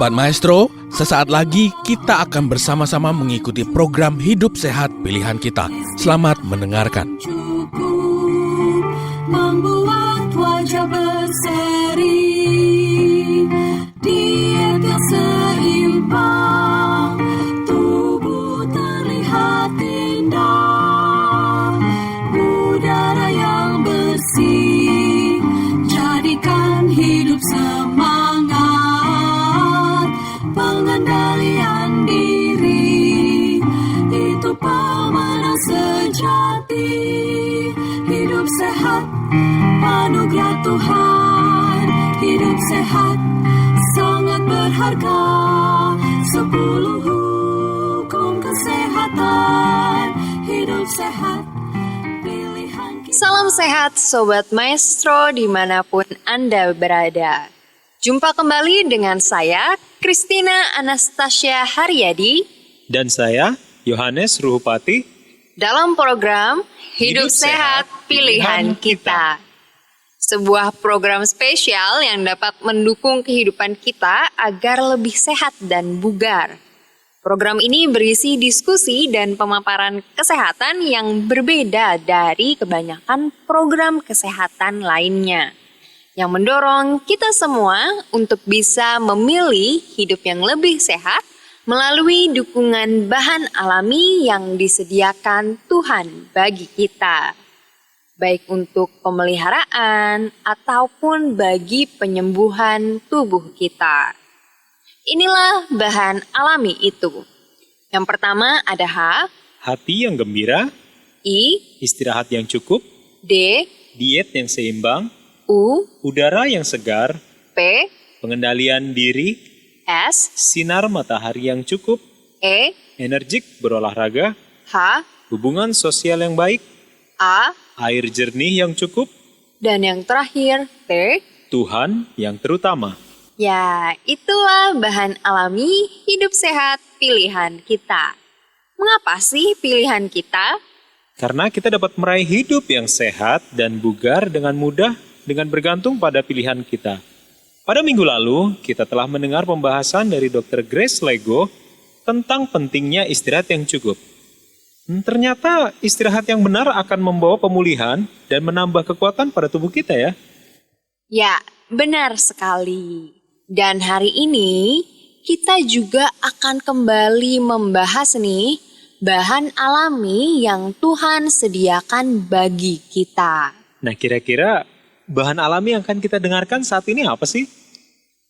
Sobat Maestro, sesaat lagi kita akan bersama-sama mengikuti program Hidup Sehat Pilihan Kita. Selamat mendengarkan. Membuat wajah berseri, diet yang seimbang, tubuh terlihat indah, udara yang bersih, jadikan hidup semangat, pengendalian diri, itu pemenang sejati. Hidup sehat, anugerah Tuhan. Hidup sehat, sangat berharga. 10 hukum kesehatan. Hidup sehat, pilihan kita. Salam sehat Sobat Maestro dimanapun Anda berada. Jumpa kembali dengan saya, Christina Anastasia Haryadi. Dan saya, Yohanes Ruhupati. Dalam program Hidup Sehat Pilihan Kita. Sebuah program spesial yang dapat mendukung kehidupan kita agar lebih sehat dan bugar. Program ini berisi diskusi dan pemaparan kesehatan yang berbeda dari kebanyakan program kesehatan lainnya, yang mendorong kita semua untuk bisa memilih hidup yang lebih sehat melalui dukungan bahan alami yang disediakan Tuhan bagi kita, baik untuk pemeliharaan ataupun bagi penyembuhan tubuh kita. Inilah bahan alami itu. Yang pertama ada H, Hati yang gembira. I, Istirahat yang cukup. D, Diet yang seimbang. U, Udara yang segar. P, Pengendalian diri. S, Sinar matahari yang cukup. E, Energik berolahraga. H, Hubungan sosial yang baik. A, Air jernih yang cukup. dan yang terakhir T. Tuhan yang terutama. Ya, itulah bahan alami hidup sehat pilihan kita. Mengapa sih pilihan kita? Karena kita dapat meraih hidup yang sehat dan bugar dengan mudah dengan bergantung pada pilihan kita. Pada minggu lalu, kita telah mendengar pembahasan dari Dr. Grace Lego tentang pentingnya istirahat yang cukup. Ternyata istirahat yang benar akan membawa pemulihan dan menambah kekuatan pada tubuh kita ya. Ya, benar sekali. Dan hari ini kita juga akan kembali membahas nih bahan alami yang Tuhan sediakan bagi kita. Nah, kira-kira bahan alami yang akan kita dengarkan saat ini apa sih?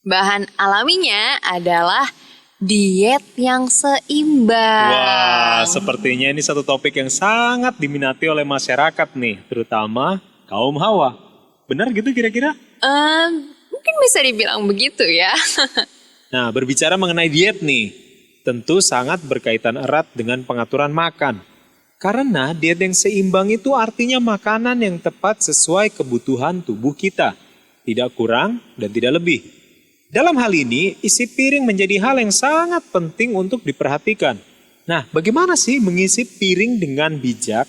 Bahan alaminya adalah diet yang seimbang. Wah, sepertinya ini satu topik yang sangat diminati oleh masyarakat nih, terutama kaum hawa. Benar gitu kira-kira? Mungkin bisa dibilang begitu ya. Nah, berbicara mengenai diet nih, tentu sangat berkaitan erat dengan pengaturan makan. Karena diet yang seimbang itu artinya makanan yang tepat sesuai kebutuhan tubuh kita. Tidak kurang dan tidak lebih. Dalam hal ini, isi piring menjadi hal yang sangat penting untuk diperhatikan. Nah, bagaimana sih mengisi piring dengan bijak?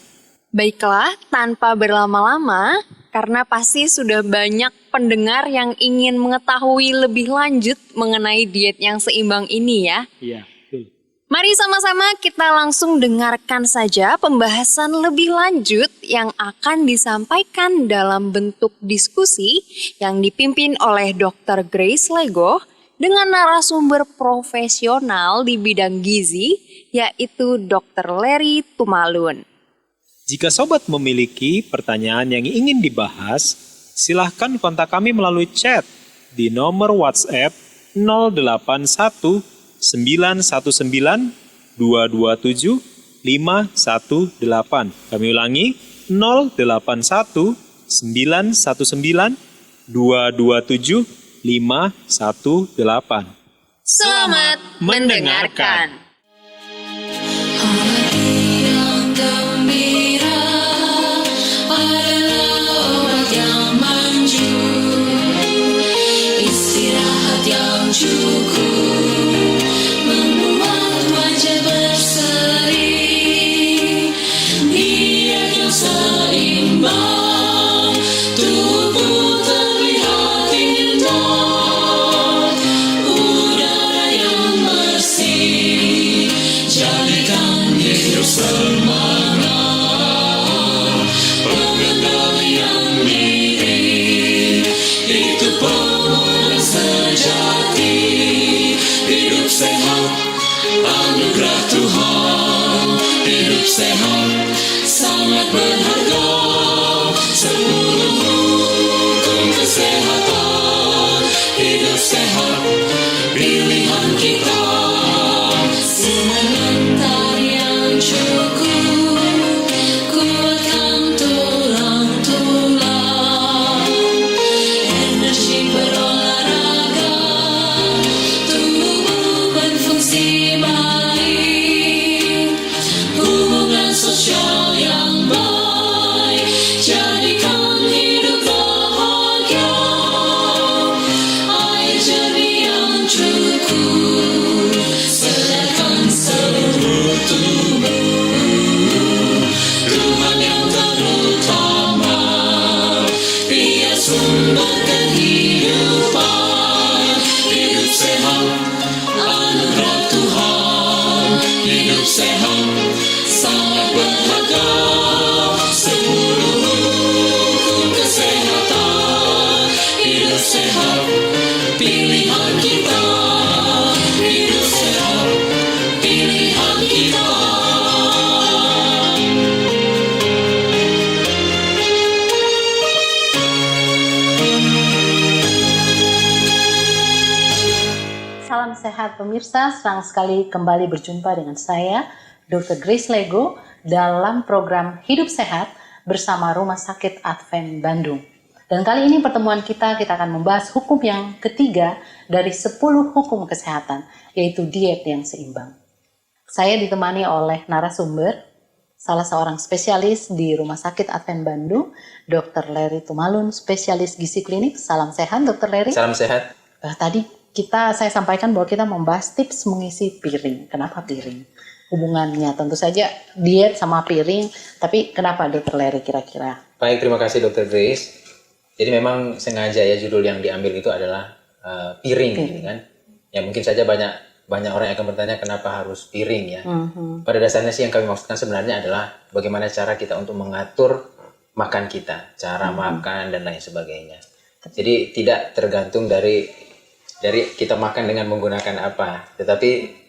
Baiklah, tanpa berlama-lama, karena pasti sudah banyak pendengar yang ingin mengetahui lebih lanjut mengenai diet yang seimbang ini ya. Iya, betul. Mari sama-sama kita langsung dengarkan saja pembahasan lebih lanjut yang akan disampaikan dalam bentuk diskusi yang dipimpin oleh Dr. Grace Lego dengan narasumber profesional di bidang gizi, yaitu Dr. Larry Tumalun. Jika sobat memiliki pertanyaan yang ingin dibahas, silahkan kontak kami melalui chat di nomor WhatsApp 081 919 227 518. Kami ulangi 081 919 227 518. Selamat mendengarkan. Hati yang gembira adalah obat yang manjur. Istirahat yang cukup membuat wajah berseri. Diet yang seimbang, tubuh terlihat indah, udara sangat berharga. 10 hukum kesehatan, hidup sehat, pilihan kita. Sebentar yang cukup, kuatkan tulang-tulang. Energi berolahraga, tubuh berfungsi baik. Hubungan sosial yang baik, jadikan hidup bahagia. Air jernih yang cukup, sedarkan seluruh tubuh. Tuhan yang terutama, Dia sumber kehidupan. Hidup sehat, anugerah Tuhan. Hidup sehat, sangat berharga. 10 hukum kesehatan, hidup sehat, pilihan kita. Hidup sehat, pilihan kita. Salam sehat pemirsa, senang sekali kembali berjumpa dengan saya, Dr. Grace Lego, dalam program Hidup Sehat bersama Rumah Sakit Advent Bandung. Dan kali ini pertemuan kita akan membahas hukum yang ketiga dari 10 hukum kesehatan, yaitu diet yang seimbang. Saya ditemani oleh narasumber, salah seorang spesialis di Rumah Sakit Advent Bandung, Dr. Larry Tumalun, spesialis gizi klinik. Salam sehat, Dr. Larry. Salam sehat. Tadi saya sampaikan bahwa kita membahas tips mengisi piring. Kenapa piring? Hubungannya tentu saja diet sama piring, tapi kenapa Dr. Larry kira-kira? Baik, terima kasih Dr. Grace. Jadi memang sengaja ya judul yang diambil itu adalah piring, gitu kan? Ya mungkin saja banyak orang yang akan bertanya kenapa harus piring ya. Pada dasarnya sih yang kami maksudkan sebenarnya adalah bagaimana cara kita untuk mengatur makan kita, cara makan dan lain sebagainya. Jadi tidak tergantung dari kita makan dengan menggunakan apa, tetapi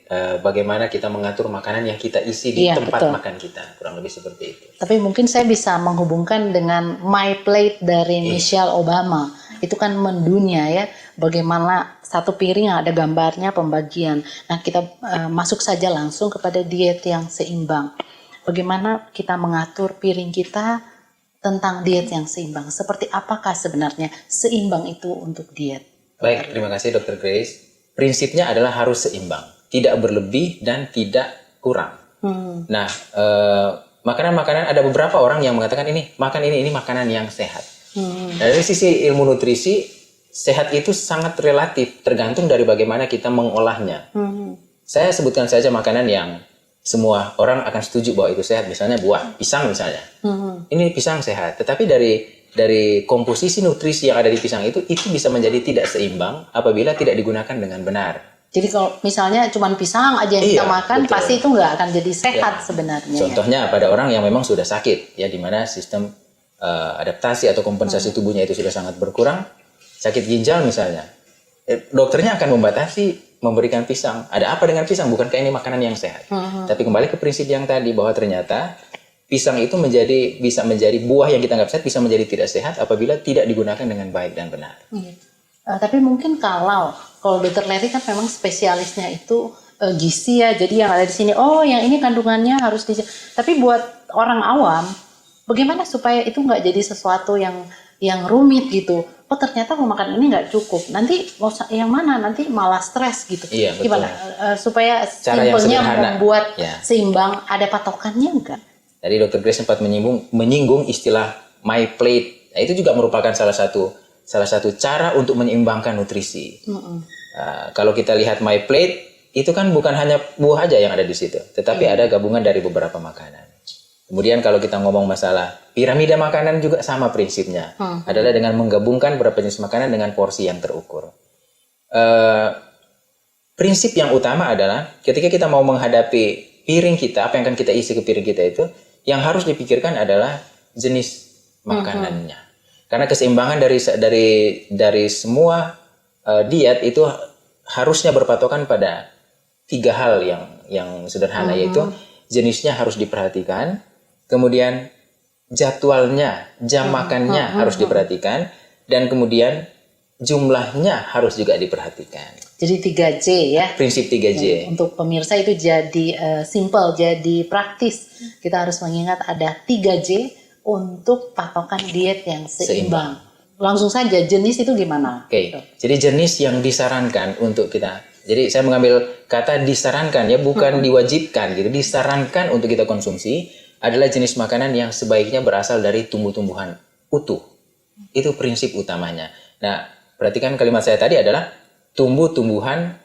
bagaimana kita mengatur makanan yang kita isi di tempat makan kita, kurang lebih seperti itu. Tapi mungkin saya bisa menghubungkan dengan My Plate dari Michelle Obama. Itu kan mendunia ya, bagaimana satu piring yang ada gambarnya pembagian. Nah kita masuk saja langsung kepada diet yang seimbang. Bagaimana kita mengatur piring kita tentang diet yang seimbang. Seperti apakah sebenarnya seimbang itu untuk diet? Baik, terima kasih Dr. Grace. Prinsipnya adalah harus seimbang, tidak berlebih dan tidak kurang. Nah, makanan-makanan ada beberapa orang yang mengatakan ini makanan yang sehat. Dari sisi ilmu nutrisi, sehat itu sangat relatif, tergantung dari bagaimana kita mengolahnya. Saya sebutkan saja makanan yang semua orang akan setuju bahwa itu sehat, misalnya buah, pisang misalnya. Ini pisang sehat, tetapi dari komposisi nutrisi yang ada di pisang itu bisa menjadi tidak seimbang apabila tidak digunakan dengan benar. Jadi kalau misalnya cuma pisang aja yang kita makan, betul. Pasti itu nggak akan jadi sehat sebenarnya. Contohnya pada orang yang memang sudah sakit, ya di mana sistem adaptasi atau kompensasi tubuhnya itu sudah sangat berkurang, sakit ginjal misalnya, dokternya akan membatasi memberikan pisang. Ada apa dengan pisang? Bukankah ini makanan yang sehat? Tapi kembali ke prinsip yang tadi bahwa ternyata pisang itu bisa menjadi buah yang kita anggap sehat, bisa menjadi tidak sehat apabila tidak digunakan dengan baik dan benar. Tapi mungkin kalau Dr. Larry kan memang spesialisnya itu gizi ya, jadi yang ada di sini, yang ini kandungannya harus Tapi buat orang awam, bagaimana supaya itu nggak jadi sesuatu yang rumit gitu? Ternyata mau makan ini nggak cukup, nanti yang mana? Nanti malah stres gitu. Iya, betul. Gimana supaya simpelnya membuat seimbang, ada patokannya enggak? Tadi Dr. Grace sempat menyinggung istilah My Plate. Nah, itu juga merupakan salah satu cara untuk menyeimbangkan nutrisi. Kalau kita lihat My Plate, itu kan bukan hanya buah aja yang ada di situ, tetapi ada gabungan dari beberapa makanan. Kemudian kalau kita ngomong masalah piramida makanan juga sama prinsipnya, adalah dengan menggabungkan beberapa jenis makanan dengan porsi yang terukur. Prinsip yang utama adalah ketika kita mau menghadapi piring kita, apa yang akan kita isi ke piring kita itu, yang harus dipikirkan adalah jenis makanannya. Karena keseimbangan dari semua diet itu harusnya berpatokan pada 3 hal yang sederhana, yaitu jenisnya harus diperhatikan, kemudian jadwalnya, jam makannya harus diperhatikan, dan kemudian jumlahnya harus juga diperhatikan. Jadi 3J ya. Prinsip 3J. Untuk pemirsa itu jadi simple, jadi praktis. Kita harus mengingat ada 3J untuk patokan diet yang seimbang. Langsung saja, jenis itu gimana? Oke, jadi jenis yang disarankan untuk kita. Jadi saya mengambil kata disarankan ya, bukan diwajibkan gitu. Disarankan untuk kita konsumsi adalah jenis makanan yang sebaiknya berasal dari tumbuh-tumbuhan utuh. Itu prinsip utamanya. Nah, perhatikan kalimat saya tadi adalah tumbuh-tumbuhan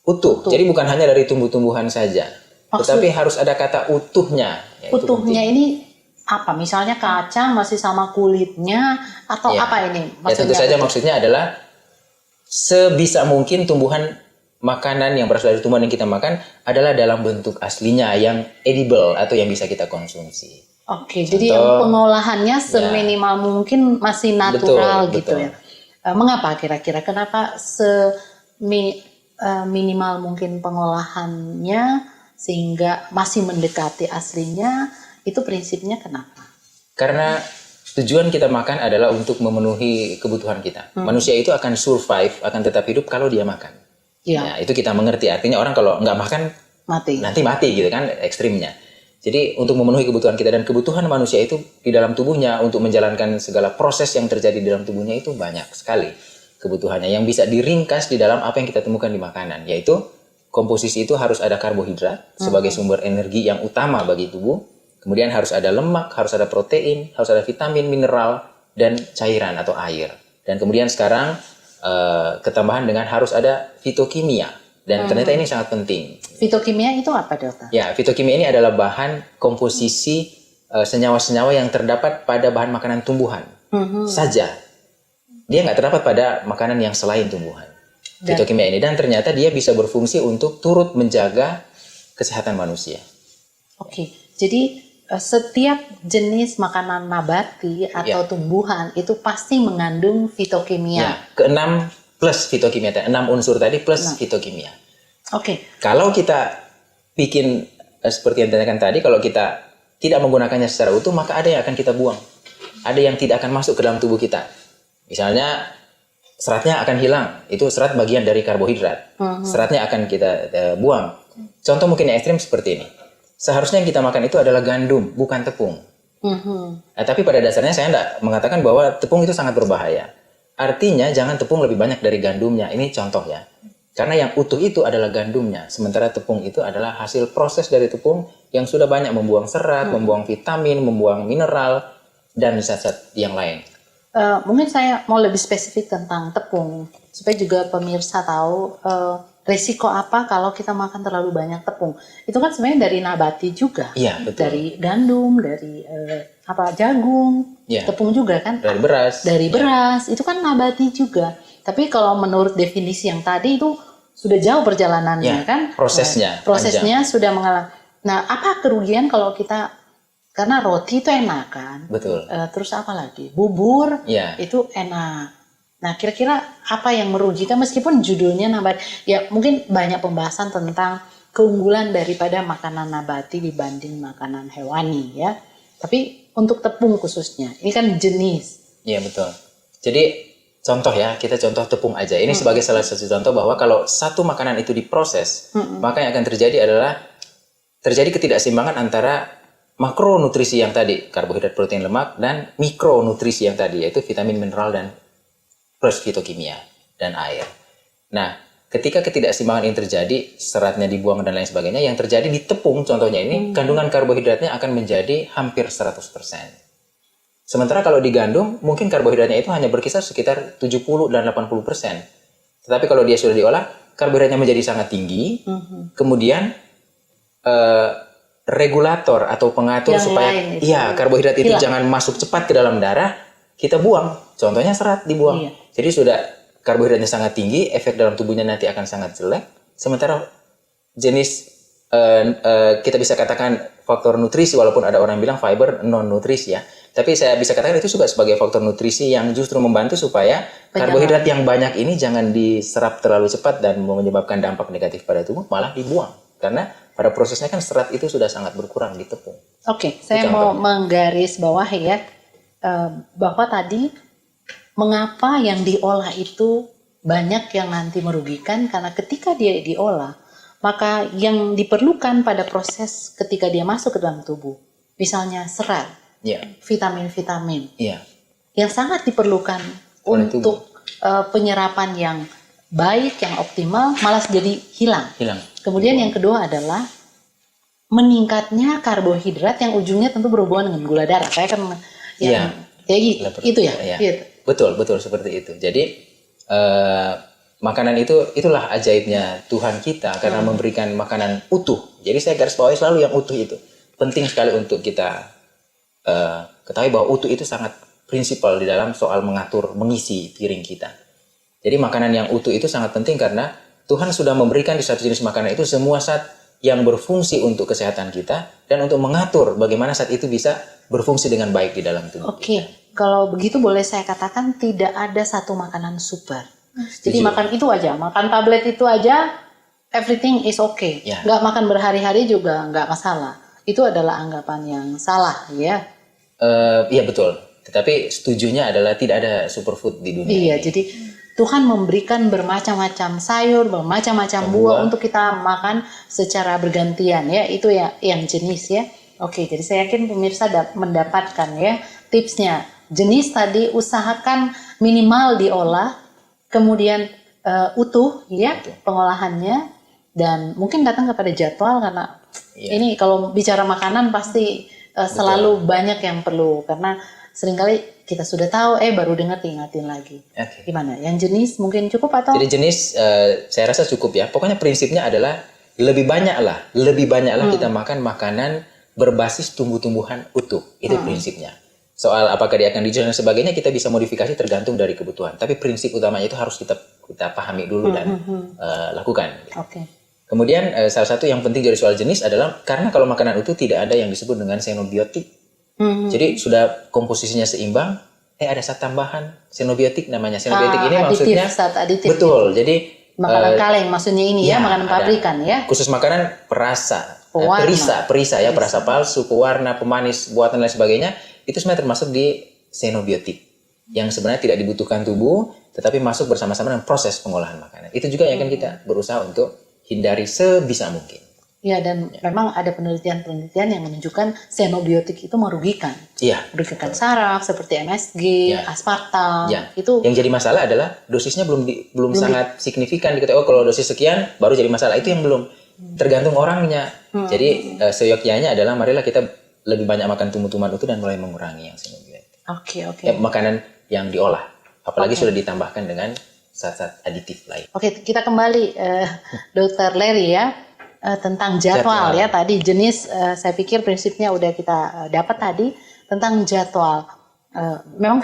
utuh. Jadi bukan hanya dari tumbuh-tumbuhan saja, tetapi harus ada kata utuhnya. Ya, utuhnya ini apa? Misalnya kacang masih sama kulitnya atau ya. apa ini? Ya tentu saja maksudnya adalah sebisa mungkin tumbuhan makanan yang berasal dari tumbuhan yang kita makan adalah dalam bentuk aslinya yang edible atau yang bisa kita konsumsi. Oke, jadi yang pengolahannya seminimal mungkin masih natural betul, gitu betul. ya. Mengapa kira-kira? Kenapa minimal mungkin pengolahannya sehingga masih mendekati aslinya? Itu prinsipnya kenapa? Karena tujuan kita makan adalah untuk memenuhi kebutuhan kita. Manusia itu akan survive, akan tetap hidup kalau dia makan. Ya, itu kita mengerti. Artinya orang kalau nggak makan nanti mati gitu kan ekstrimnya. Jadi untuk memenuhi kebutuhan kita, dan kebutuhan manusia itu di dalam tubuhnya untuk menjalankan segala proses yang terjadi di dalam tubuhnya itu banyak sekali kebutuhannya yang bisa diringkas di dalam apa yang kita temukan di makanan, yaitu komposisi itu harus ada karbohidrat sebagai sumber energi yang utama bagi tubuh, kemudian harus ada lemak, harus ada protein, harus ada vitamin, mineral, dan cairan atau air. Dan kemudian sekarang ketambahan dengan harus ada fitokimia. Dan ternyata ini sangat penting. Fitokimia itu apa, dokter? Ya, fitokimia ini adalah bahan komposisi senyawa-senyawa yang terdapat pada bahan makanan tumbuhan saja. Dia nggak terdapat pada makanan yang selain tumbuhan. Fitokimia ini, dan ternyata dia bisa berfungsi untuk turut menjaga kesehatan manusia. Oke, jadi setiap jenis makanan nabati atau tumbuhan itu pasti mengandung fitokimia. Ya, keenam plus fitokimia, 6 unsur tadi plus fitokimia. Oke. Kalau kita bikin seperti yang ditanyakan tadi, kalau kita tidak menggunakannya secara utuh, maka ada yang akan kita buang. Ada yang tidak akan masuk ke dalam tubuh kita. Misalnya seratnya akan hilang, itu serat bagian dari karbohidrat. Seratnya akan kita buang. Contoh mungkin yang ekstrim seperti ini. Seharusnya yang kita makan itu adalah gandum, bukan tepung. Nah, tapi pada dasarnya saya tidak mengatakan bahwa tepung itu sangat berbahaya. Artinya jangan tepung lebih banyak dari gandumnya. Ini contoh ya. Karena yang utuh itu adalah gandumnya. Sementara tepung itu adalah hasil proses dari tepung yang sudah banyak membuang serat, membuang vitamin, membuang mineral, dan zat-zat yang lain. Mungkin saya mau lebih spesifik tentang tepung. Supaya juga pemirsa tahu resiko apa kalau kita makan terlalu banyak tepung. Itu kan sebenarnya dari nabati juga. Iya, betul. Dari gandum, dari jagung, tepung juga kan? Dari beras. Dari beras, itu kan nabati juga. Tapi kalau menurut definisi yang tadi itu sudah jauh perjalanannya kan? Prosesnya sudah mengalami. Nah, apa kerugian kalau kita, karena roti itu enak kan? Betul. Terus apa lagi? Bubur itu enak. Nah, kira-kira apa yang merugikan meskipun judulnya nabati? Ya, mungkin banyak pembahasan tentang keunggulan daripada makanan nabati dibanding makanan hewani ya. Tapi untuk tepung khususnya, ini kan jenis. Iya, betul. Jadi contoh ya, kita contoh tepung aja. Ini sebagai salah satu contoh bahwa kalau satu makanan itu diproses, maka yang akan terjadi adalah terjadi ketidakseimbangan antara makronutrisi yang tadi, karbohidrat, protein, lemak, dan mikronutrisi yang tadi, yaitu vitamin, mineral, dan plus fitokimia dan air. Nah, ketika ketidakseimbangan ini terjadi, seratnya dibuang dan lain sebagainya, yang terjadi di tepung contohnya ini, kandungan karbohidratnya akan menjadi hampir 100%. Sementara kalau di gandum, mungkin karbohidratnya itu hanya berkisar sekitar 70 dan 80%. Tetapi kalau dia sudah diolah, karbohidratnya menjadi sangat tinggi, kemudian regulator atau pengatur yang supaya karbohidrat itu jangan masuk cepat ke dalam darah, kita buang. Contohnya serat dibuang. Jadi sudah karbohidratnya sangat tinggi, efek dalam tubuhnya nanti akan sangat jelek. Sementara jenis kita bisa katakan faktor nutrisi, walaupun ada orang yang bilang fiber non nutrisi ya. Tapi saya bisa katakan itu juga sebagai faktor nutrisi yang justru membantu supaya karbohidrat yang banyak ini jangan diserap terlalu cepat dan menyebabkan dampak negatif pada tubuh, malah dibuang. Karena pada prosesnya kan serat itu sudah sangat berkurang di tepung. Oke, saya mau menggarisbawahi ya, bahwa tadi mengapa yang diolah itu banyak yang nanti merugikan, karena ketika dia diolah, maka yang diperlukan pada proses ketika dia masuk ke dalam tubuh, misalnya serat, Ya, vitamin-vitamin, iya. yang sangat diperlukan Oleh untuk penyerapan yang baik, yang optimal, malah jadi hilang. Hilang. Kemudian yang kedua adalah meningkatnya karbohidrat yang ujungnya tentu berhubungan dengan gula darah. Saya kan Iya. itu ya. Iya. Gitu. Betul seperti itu. Jadi makanan itulah ajaibnya Tuhan kita karena memberikan makanan utuh. Jadi saya garis bawahi selalu yang utuh itu. Penting sekali untuk kita ketahui bahwa utuh itu sangat prinsipal di dalam soal mengisi piring kita. Jadi makanan yang utuh itu sangat penting karena Tuhan sudah memberikan di satu jenis makanan itu semua zat yang berfungsi untuk kesehatan kita dan untuk mengatur bagaimana zat itu bisa berfungsi dengan baik di dalam tubuh. Oke, kalau begitu boleh saya katakan tidak ada satu makanan super. Jadi makan itu aja, makan tablet itu aja, everything is okay. Ya. Nggak makan berhari-hari juga nggak masalah. Itu adalah anggapan yang salah, ya. Iya betul. Tetapi setujunya adalah tidak ada superfood di dunia Iya, ini. jadi Tuhan memberikan bermacam-macam sayur, bermacam-macam buah untuk kita makan secara bergantian, ya. Itu ya yang jenis, ya. Oke, jadi saya yakin pemirsa mendapatkan ya tipsnya. Jenis tadi usahakan minimal diolah, kemudian utuh, ya, pengolahannya, dan mungkin datang kepada jadwal karena ini kalau bicara makanan pasti selalu banyak yang perlu karena seringkali kita sudah tahu, baru dengar diingatin lagi. Oke. Gimana? Yang jenis mungkin cukup atau? Jadi jenis saya rasa cukup ya. Pokoknya prinsipnya adalah lebih banyaklah kita makan makanan berbasis tumbuh-tumbuhan utuh. Itu prinsipnya. Soal apakah dia akan dijual dan sebagainya kita bisa modifikasi tergantung dari kebutuhan. Tapi prinsip utamanya itu harus kita pahami dulu dan lakukan. Oke. Kemudian salah satu yang penting dari soal jenis adalah karena kalau makanan utuh tidak ada yang disebut dengan xenobiotik. Jadi sudah komposisinya seimbang, ada zat tambahan xenobiotik namanya. Xenobiotik ini aditif, maksudnya zat aditif. betul. Jadi Makanan kaleng maksudnya ini ya, makanan ada pabrikan ya. khusus makanan perasa, Pewarna. perisa ya, perasa palsu, pewarna, pemanis, buatan dan lain sebagainya, itu sebenarnya termasuk di xenobiotik yang sebenarnya tidak dibutuhkan tubuh, tetapi masuk bersama-sama dengan proses pengolahan makanan. Itu juga yang akan kita berusaha untuk hindari sebisa mungkin. Ya, dan memang ada penelitian-penelitian yang menunjukkan xenobiotik itu merugikan. Iya. Merugikan saraf seperti MSG, aspartam. Ya. Itu yang jadi masalah adalah dosisnya belum sangat signifikan diketahui. Kalau dosis sekian baru jadi masalah. Itu yang belum tergantung orangnya. Jadi seyogyanya adalah marilah kita lebih banyak makan tumbuh-tumbuhan utuh dan mulai mengurangi yang xenobiotik. Oke. Ya, makanan yang diolah, apalagi sudah ditambahkan dengan zat-zat aditif lain. Oke, kita kembali Dr. Larry ya. Tentang jadwal ya, tadi jenis saya pikir prinsipnya udah kita dapat tadi tentang jadwal. Memang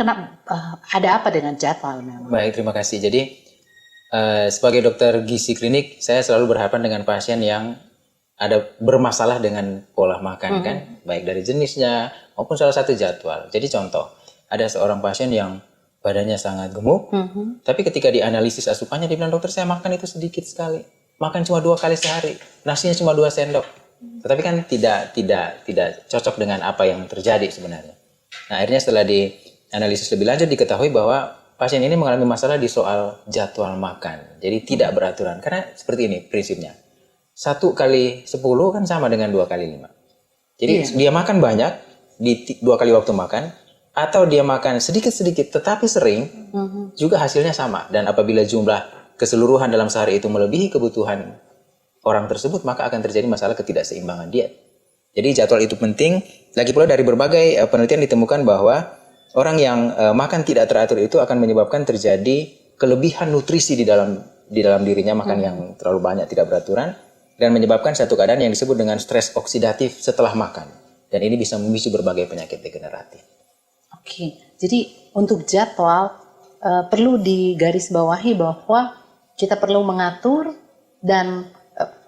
ada apa dengan jadwal memang? Baik, terima kasih. Jadi sebagai dokter gizi klinik, saya selalu berhadapan dengan pasien yang ada bermasalah dengan pola makan kan, baik dari jenisnya maupun salah satu jadwal. Jadi contoh, ada seorang pasien yang badannya sangat gemuk, tapi ketika dianalisis asupannya dia bilang, dokter saya makan itu sedikit sekali. Makan cuma 2 kali sehari, nasinya cuma 2 sendok. Tetapi kan tidak cocok dengan apa yang terjadi sebenarnya. Nah, akhirnya setelah dianalisis lebih lanjut diketahui bahwa pasien ini mengalami masalah di soal jadwal makan. Jadi tidak beraturan. Karena seperti ini prinsipnya. 1 kali 10 kan sama dengan 2 kali 5. Jadi dia makan banyak di 2 kali waktu makan, atau dia makan sedikit-sedikit tetapi sering, juga hasilnya sama. Dan apabila jumlah keseluruhan dalam sehari itu melebihi kebutuhan orang tersebut, maka akan terjadi masalah ketidakseimbangan diet. Jadi jadwal itu penting. Lagi pula dari berbagai penelitian ditemukan bahwa orang yang makan tidak teratur itu akan menyebabkan terjadi kelebihan nutrisi di dalam dirinya, makan yang terlalu banyak tidak beraturan, dan menyebabkan satu keadaan yang disebut dengan stres oksidatif setelah makan. Dan ini bisa memicu berbagai penyakit degeneratif. Oke, jadi untuk jadwal perlu digarisbawahi bahwa kita perlu mengatur dan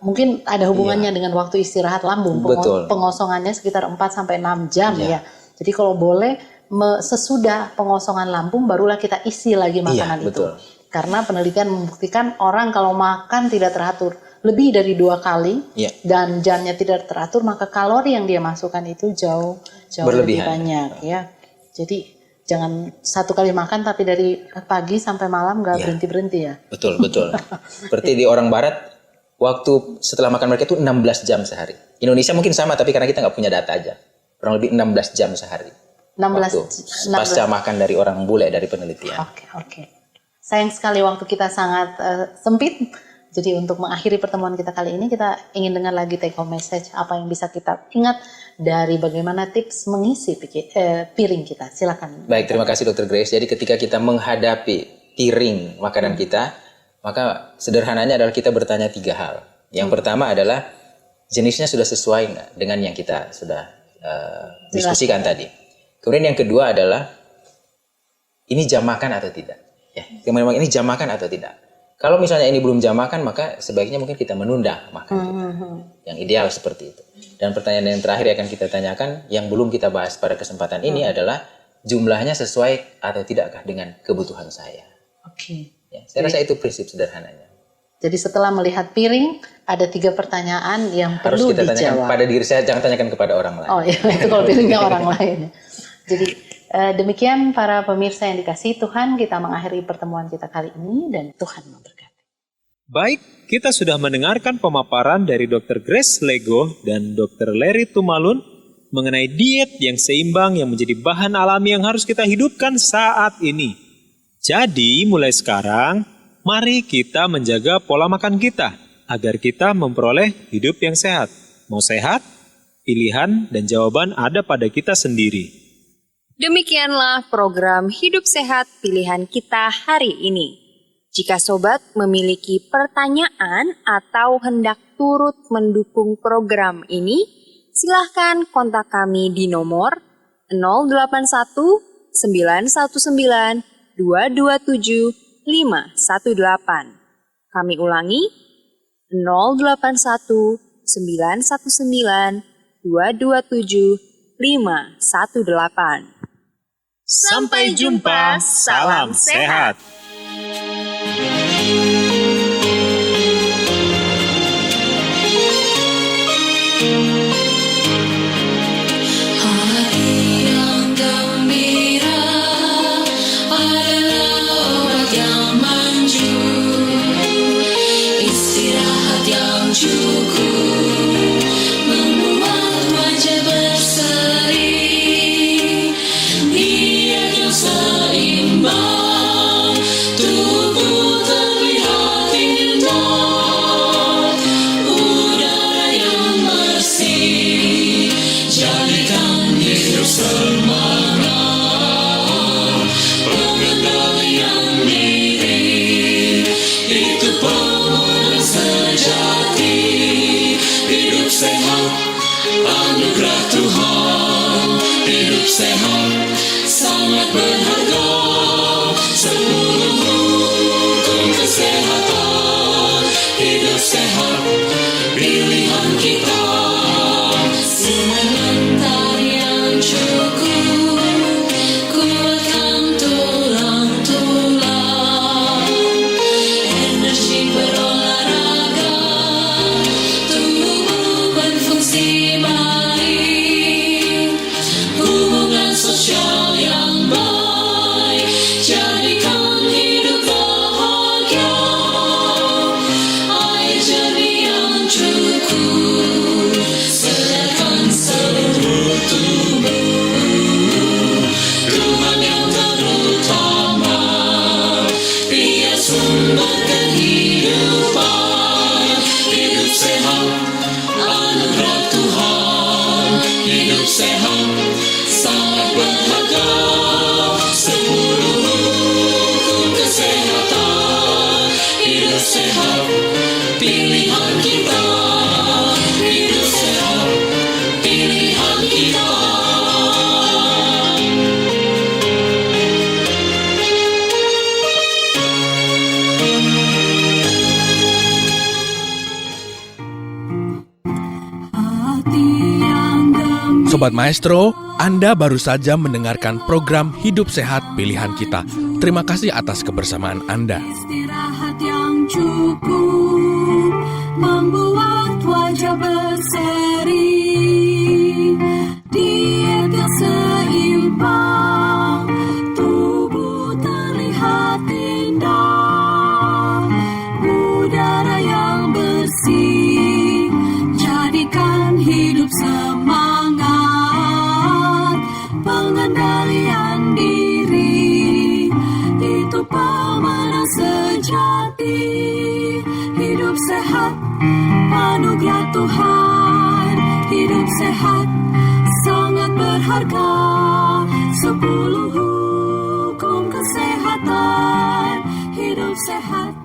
mungkin ada hubungannya dengan waktu istirahat lambung. Betul. Pengosongannya sekitar 4-6 jam ya. Jadi kalau boleh sesudah pengosongan lambung barulah kita isi lagi makanan itu. Betul. Karena penelitian membuktikan orang kalau makan tidak teratur lebih dari 2 kali Iya. dan jamnya tidak teratur, maka kalori yang dia masukkan itu jauh lebih Berlebihan. banyak ya. Jadi jangan satu kali makan tapi dari pagi sampai malam nggak Iya. berhenti ya. Betul. Seperti di orang barat, waktu setelah makan mereka itu 16 jam sehari. Indonesia mungkin sama, tapi karena kita nggak punya data aja. Kurang lebih 16 jam sehari. 16 Waktu pasca makan dari orang bule dari penelitian. Oke. Sayang sekali waktu kita sangat sempit. Jadi untuk mengakhiri pertemuan kita kali ini, kita ingin dengar lagi take home message, apa yang bisa kita ingat dari bagaimana tips mengisi piring kita. Silakan. Baik, terima kasih Dr. Grace. Jadi ketika kita menghadapi piring makanan kita, maka sederhananya adalah kita bertanya 3 hal. Yang pertama adalah jenisnya sudah sesuai nggak dengan yang kita sudah diskusikan tadi. Kemudian yang kedua adalah ini jam makan atau tidak. Ya, memang ini jam makan atau tidak. Kalau misalnya ini belum jam makan, maka sebaiknya mungkin kita menunda makan kita. Yang ideal seperti itu. Dan pertanyaan yang terakhir yang akan kita tanyakan, yang belum kita bahas pada kesempatan ini adalah jumlahnya sesuai atau tidakkah dengan kebutuhan saya. Oke. Ya, saya rasa itu prinsip sederhananya. Jadi setelah melihat piring, ada 3 pertanyaan yang Harus perlu kita tanyakan dijawab. pada diri saya, jangan tanyakan kepada orang lain. Oh iya, itu kalau piringnya orang lain. Jadi demikian para pemirsa yang dikasihi Tuhan, kita mengakhiri pertemuan kita kali ini dan Tuhan memberkati. Baik, kita sudah mendengarkan pemaparan dari Dr. Grace Lego dan Dr. Larry Tumalun mengenai diet yang seimbang yang menjadi bahan alami yang harus kita hidupkan saat ini. Jadi, mulai sekarang, mari kita menjaga pola makan kita agar kita memperoleh hidup yang sehat. Mau sehat? Pilihan dan jawaban ada pada kita sendiri. Demikianlah program Hidup Sehat Pilihan Kita hari ini. Jika sobat memiliki pertanyaan atau hendak turut mendukung program ini, silahkan kontak kami di nomor 081 919 227 518. Kami ulangi 081 919 227 518. Sampai jumpa, salam sehat. Hati yang gembira adalah obat yang manjur. Istirahat yang cukup membuat wajah berseri. Diet yang seimbang, tubuh terlihat indah. Udara yang bersih, jadikan hidup semangat. Pengendalian diri, itu pemuda sejati. Hidup sehat, anugerah Tuhan. Hidup sehat, sangat berharga. 10 hukum kesehatan. Hidup sehat, pilihan kita. Sebentar yang cukup, kuatkan tulang-tulang. Energi berolahraga, tubuh berfungsi baik. Hubungan sosial yang baik, jadikan hidup bahagia. Air jernih yang cukup, sedarkan seluruh tubuh. Tuhan yang terutama, Dia sumber kehidupan. Hidup sehat, anugerah Tuhan. Hidup sehat, sangat berharga. 10 hukum kesehatan. Hidup sehat, pilihan kita. Hidup sehat, pilihan kita. Sobat Maestro, Anda baru saja mendengarkan program Hidup Sehat Pilihan Kita. Terima kasih atas kebersamaan Anda. Istirahat yang cukup wajah berseri, diet yang seimbang, tubuh terlihat indah, udara yang bersih, jadikan hidup semangat, pengendalian diri, itu pemenang sejati. Hidup sehat, anugerah Tuhan. Hidup sehat, sangat berharga. 10 hukum kesehatan. Hidup sehat.